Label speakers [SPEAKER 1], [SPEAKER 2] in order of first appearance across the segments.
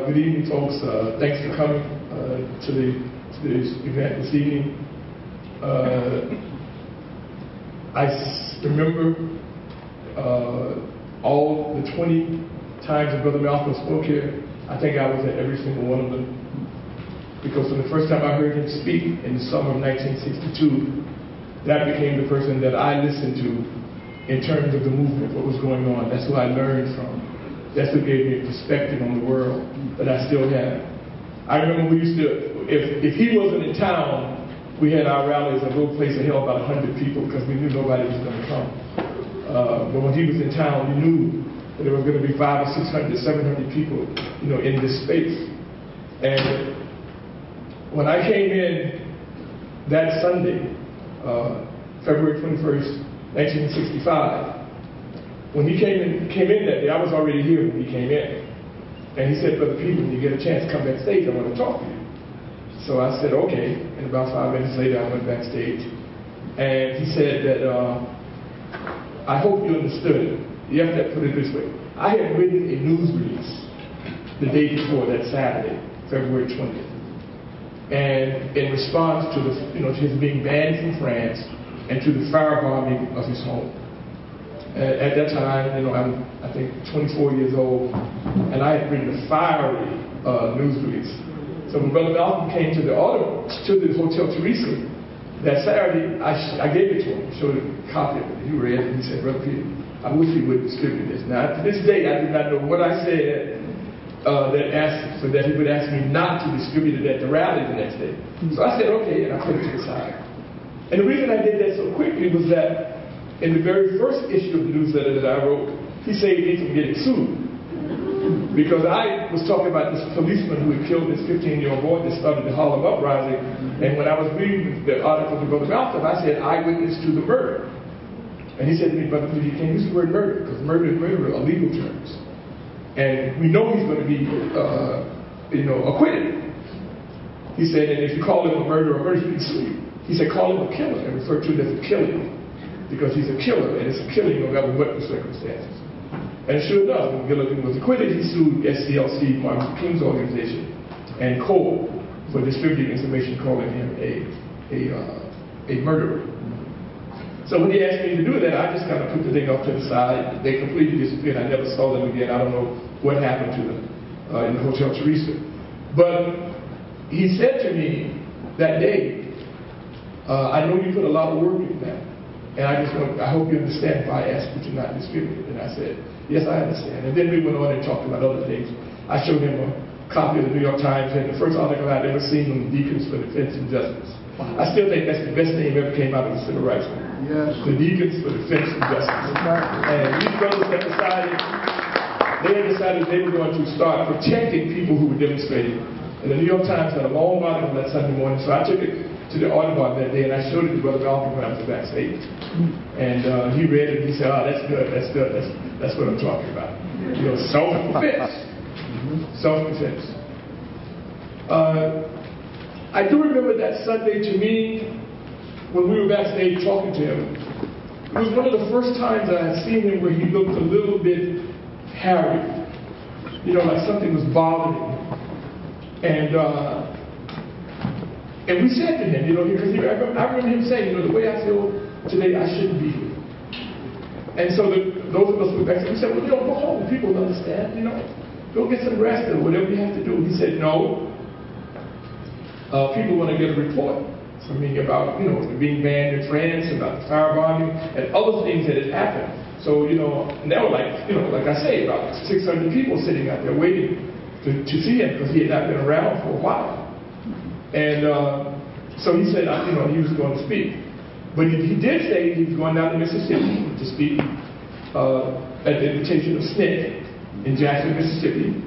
[SPEAKER 1] Good evening, folks. Thanks for coming to this event this evening. I remember all the 20 times that Brother Malcolm spoke here. I think I was at every single one of them. Because from the first time I heard him speak in the summer of 1962, that became the person that I listened to in terms of the movement, what was going on. That's who I learned from. That's what gave me a perspective on the world that I still have. I remember we used to, if he wasn't in town, we had our rallies at a little place that held about 100 people because we knew nobody was going to come. But when he was in town, we knew that there were going to be 500 or 600, 700 people, in this space. And when I came in that Sunday, February 21st, 1965, when he came in that day, I was already here when he came in. And he said, Brother Peter, when you get a chance, come backstage, I want to talk to you. So I said, okay. And about 5 minutes later, I went backstage. And he said that, I hope you understood. You have to put it this way. I had written a news release the day before, that Saturday, February 20th. And in response to to his being banned from France and to the firebombing of his home. At that time, I'm, I think, 24 years old, and I had written a fiery news release. So when Brother Malcolm came to the Hotel Teresa that Saturday, I gave it to him, showed him a copy of it. He read it, and he said, Brother Peter, I wish you would distribute this. Now, to this day, I do not know what I said so that he would ask me not to distribute it at the rally the next day. So I said, okay, and I put it to the side. And the reason I did that so quickly was that in the very first issue of the newsletter that I wrote, he saved me from getting sued. Because I was talking about this policeman who had killed this 15-year-old boy that started the Harlem Uprising. And when I was reading the article to Brother Malcolm, I said, eyewitness to the murder. And he said to me, Brother Peter, you can't use the word murder, because murder and murder are legal terms. And we know he's going to be, acquitted. He said, and if you call him a murderer or murder, he can sue you. He said, call him a killer and refer to it as a killing. Because he's a killer, and it's a killing no matter what the circumstances. And sure enough, when Gilligan was acquitted, he sued SCLC, Martin Luther King's organization, and CORE for distributing information calling him a murderer. So when he asked me to do that, I just kind of put the thing off to the side. They completely disappeared. I never saw them again. I don't know what happened to them in the Hotel Teresa. But he said to me that day, I know you put a lot of work in that. And I hope you understand why I asked you to not distribute it. And I said, yes, I understand. And then we went on and talked about other things. I showed him a copy of the New York Times, and the first article I'd ever seen on the Deacons for Defense and Justice. I still think that's the best name ever came out of the Civil Rights Movement. Yes. The Deacons for Defense and Justice. And these brothers had decided they were going to start protecting people who were demonstrating. And the New York Times had a long article that Sunday morning, so I took it to the Audubon that day, and I showed it to Brother Malcolm when I was backstage. And he read it, and he said, oh, that's good, that's what I'm talking about. Self-defense. Self-defense. I do remember that Sunday, to me, when we were backstage talking to him, it was one of the first times I had seen him where he looked a little bit harried. Like something was bothering him. And we said to him, because I remember him saying, the way I feel today, I shouldn't be here. And so those of us who were back, we said, well, go home. People will understand, Go get some rest or whatever you have to do. He said, no. People want to get a report from me about, being banned in France, about the firebombing, and other things that had happened. So, and there were like I say, about 600 people sitting out there waiting to see him because he had not been around for a while. And so he said, he was going to speak. But he did say he was going down to Mississippi to speak at the invitation of SNCC in Jackson, Mississippi.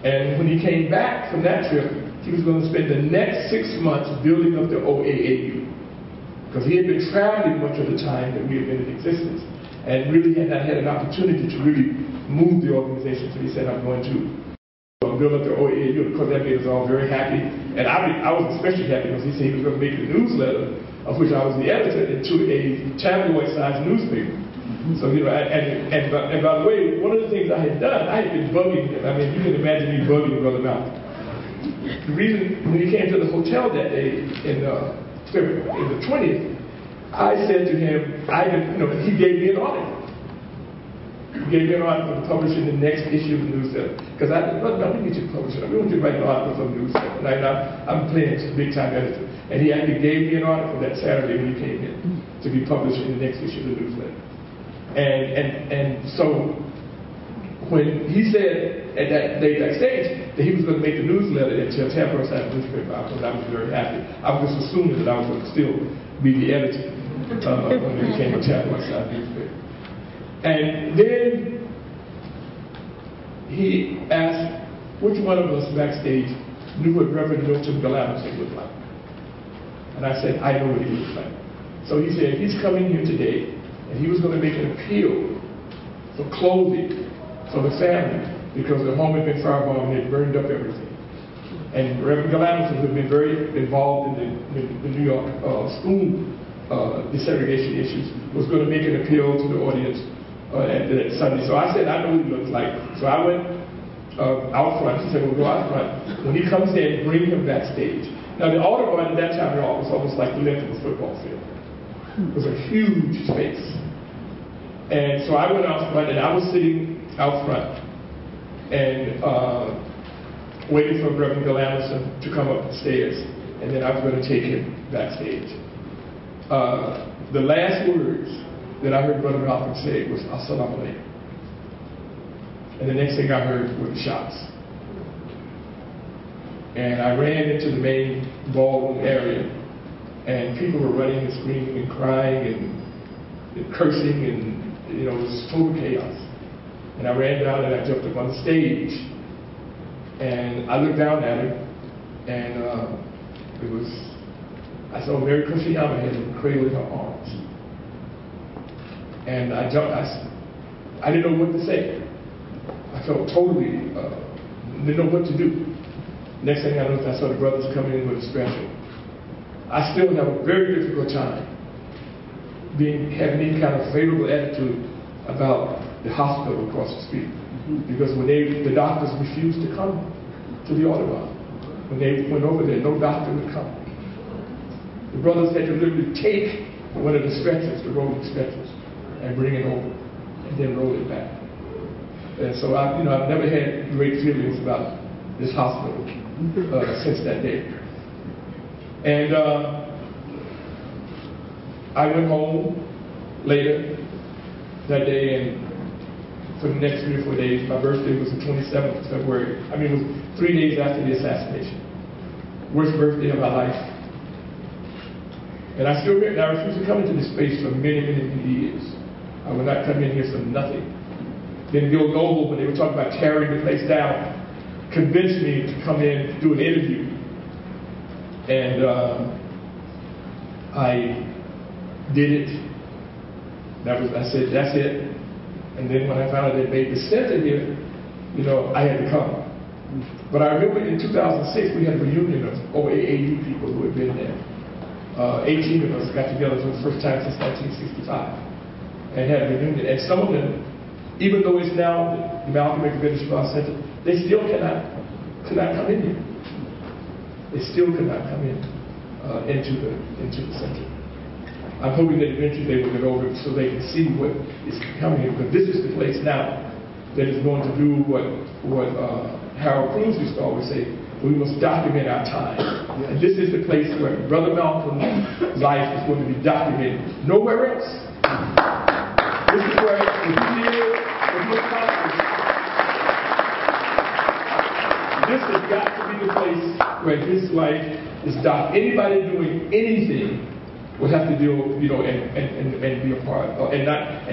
[SPEAKER 1] And when he came back from that trip, he was going to spend the next 6 months building up the OAAU. Because he had been traveling much of the time that we had been in existence and really had not had an opportunity to really move the organization. So he said, I'm going to build up the OAAU. Of course, that made us all very happy. And I was especially happy because he said he was going to make a newsletter, of which I was the editor, into a tabloid-sized newspaper. So, you know, and by the way, one of the things I had done, I had been bugging him. I mean, you can imagine me bugging Brother Malcolm. The reason, when he came to the hotel that day in the 20th, I said to him, he gave me an article. He gave me an article to publish in the next issue of the newsletter. Because I said, no, we need you to publish it. We want you to write an article for the newsletter. And I'm playing a big-time editor. And he actually gave me an article that Saturday when he came in to be published in the next issue of the newsletter. And so when he said at that day backstage that he was going to make the newsletter and tell Tampa Side newspaper, I was very happy. I was just assuming that I was going to still be the editor when it became a Tampa Side newspaper. And then he asked which one of us backstage knew what Reverend Milton Galamazoo looked like. And I said, I know what he looks like. So he said, he's coming here today, and he was going to make an appeal for clothing for the family because the home had been firebombed and had burned up everything. And Reverend Galamazoo, who had been very involved in the New York school desegregation issues, was going to make an appeal to the audience that Sunday. So I said, I know what he looks like. So I went out front. He said, we'll go out front. When he comes in, bring him backstage. Now, the Audubon at that time was almost like the length of a football field. It was a huge space. And so I went out front, and I was sitting out front and waiting for Reverend Galamazoo to come up the stairs, and then I was going to take him backstage. The last words that I heard Brother Malcolm say was, Assalamu alaikum. And the next thing I heard were the shots. And I ran into the main ballroom area, and people were running and screaming and crying and cursing, and it was total chaos. And I ran down and I jumped up on the stage, and I looked down at him, and I saw Mary Koshiyama had him cradling her arms. And I jumped, I didn't know what to say. I felt totally, didn't know what to do. Next thing I noticed, I saw the brothers coming in with a stretcher. I still have a very difficult time having any kind of favorable attitude about the hospital across the street. Because when the doctors refused to come to the Audubon, when they went over there, no doctor would come. The brothers had to literally take one of the stretchers, the rolling stretchers, and bring it over, and then roll it back. And so I've never had great feelings about this hospital since that day. And I went home later that day, and for the next 3 or 4 days, my birthday was the 27th of February. I mean, it was 3 days after the assassination. Worst birthday of my life. And I refused to come into this space for many, many, many years. I would not come in here for nothing. Then Bill Noble, when they were talking about tearing the place down, convinced me to come in to do an interview. And I did it. I said, that's it. And then when I found out they made the center here, I had to come. But I remember in 2006, we had a reunion of over 80 people who had been there. 18 of us got together for the first time since 1965 and had a reunion. And some of them, even though it's now the Malcolm X Veterans Center, they still could not come in here. They still could not come in into the center. I'm hoping that eventually they will get over it so they can see what is coming here. But this is the place now that is going to do what Harold Cruz used to always say: we must document our time. And this is the place where Brother Malcolm's life is going to be documented. Nowhere else. This is where if he lived, if he accomplished, this has got to be the place where his life is documented. Anybody doing anything will have to deal, and be a part of, and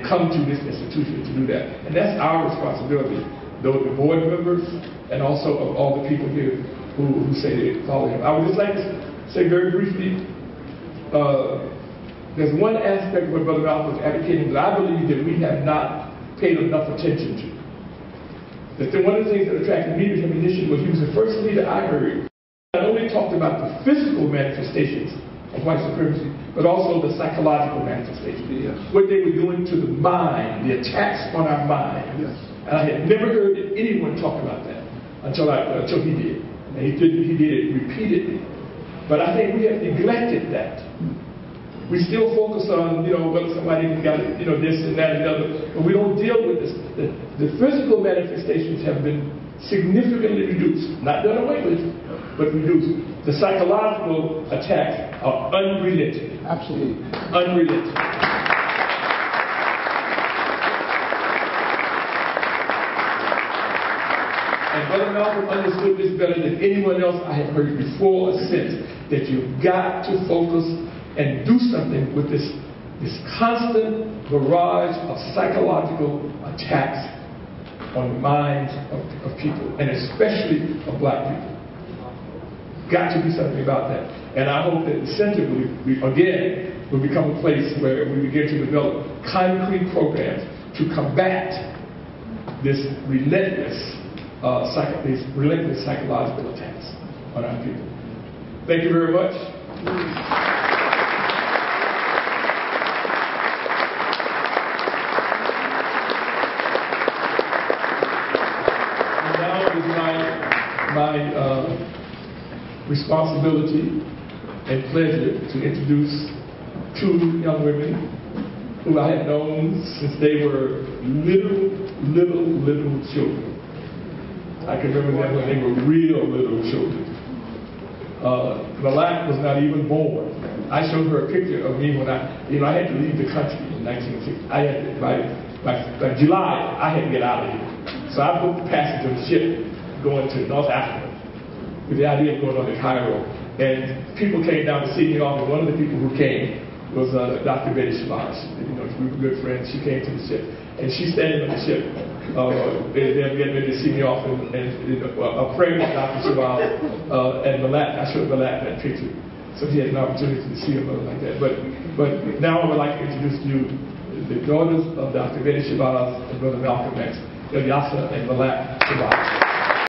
[SPEAKER 1] come to this institution to do that. And that's our responsibility, though the board members and also of all the people here who say they follow him. I would just like to say very briefly, there's one aspect of what Brother Malcolm was advocating that I believe that we have not paid enough attention to. That one of the things that attracted me to him initially was he was the first leader I heard not only talked about the physical manifestations of white supremacy, but also the psychological manifestation.
[SPEAKER 2] Yes.
[SPEAKER 1] What they were doing to the mind, the attacks on our mind.
[SPEAKER 2] Yes.
[SPEAKER 1] And I had never heard anyone talk about that until he did. And he did it repeatedly. But I think we have neglected that. We still focus on, whether somebody got, this and that and the other, but we don't deal with this. The physical manifestations have been significantly reduced. Not done away with, but reduced. The psychological attacks are unrelenting.
[SPEAKER 2] Absolutely.
[SPEAKER 1] Unrelenting. And Brother Malcolm understood this better than anyone else I have heard before or since, that you've got to focus and do something with this constant barrage of psychological attacks on the minds of people, and especially of black people. Got to do something about that. And I hope that the center will become a place where we begin to develop concrete programs to combat this relentless psychological attacks on our people. Thank you very much. My responsibility and pleasure to introduce two young women who I have known since they were little children. I can remember them when they were real little children. Malak was not even born. I showed her a picture of me when I had to leave the country in 1960. I had to, by July, I had to get out of here. So I booked the passage on the ship going to North Africa with the idea of going on to Cairo. And people came down to see me off, and one of the people who came was Dr. Baily. We were good friends. She came to the ship, and she's standing on the ship. They're getting ready to see me off, and a prayer with Dr. Shabal and Malak. I showed Malak that picture, so he had an opportunity to see her mother like that. But now I would like to introduce to you the daughters of Dr. Baily and Brother Malcolm X, Yasa and Malak Shabal.